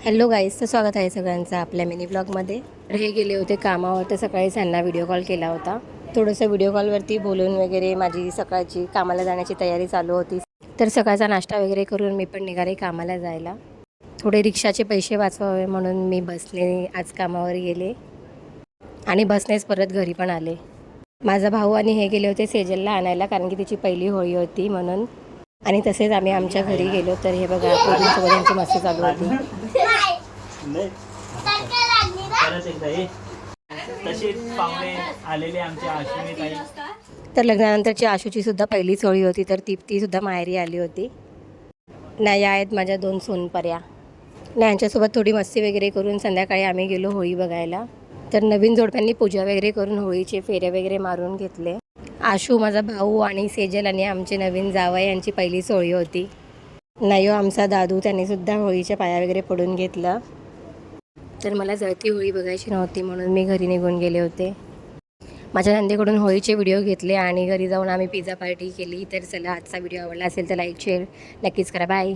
Hello guys, तर स्वागत आहे सगळ्यांचं आपल्या मिनी ब्लॉगमध्ये. हे गेले होते कामावर, तर सकाळी त्यांना व्हिडिओ कॉल केला होता. थोडंसं व्हिडिओ कॉलवरती बोलून वगैरे माझी सकाळची कामाला जाण्याची तयारी चालू होती. तर सकाळचा नाश्ता वगैरे करून मी पण निघाले कामाला जायला. थोडे रिक्षाचे पैसे वाचवावे म्हणून मी बसने आज कामावर गेले आणि बसनेच परत घरी पण आले. माझा भाऊ आणि हे गेले होते सेजलला आणायला, कारण की तिची पहिली होळी होती म्हणून. आणि तसेच आम्ही आमच्या घरी गेलो. तर हे बघा, पोरींसोबत यांची मस्ती चालू होती. तर लग्नानंतरची आशूची सुद्धा पहिलीच होळी होती, तर ती सुद्धा माहेरी आली होती. नाही आहेत माझ्या 2 सोनपऱ्या. नाही, यांच्यासोबत थोडी मस्ती वगैरे करून संध्याकाळी आम्ही गेलो होळी बघायला. तर नवीन जोडप्यांनी पूजा वगैरे करून होळीचे फेरे वगैरे मारून घेतले. आशू, माझा भाऊ आणि सेजल आणि आमचे नवीन जावई यांची पहिलीच होळी होती. नाही हो, आमचा दादू त्यांनीसुद्धा होळीच्या पाया वगैरे पडून घेतलं. तर मला जळती होळी बघायची नव्हती म्हणून मी घरी निघून गेले होते. माझ्या नंदेकडून होळीचे व्हिडिओ घेतले आणि घरी जाऊन आम्ही पिझ्झा पार्टी केली. तर चला, आजचा व्हिडिओ आवडला असेल तर लाईक शेअर नक्कीच करा. बाय.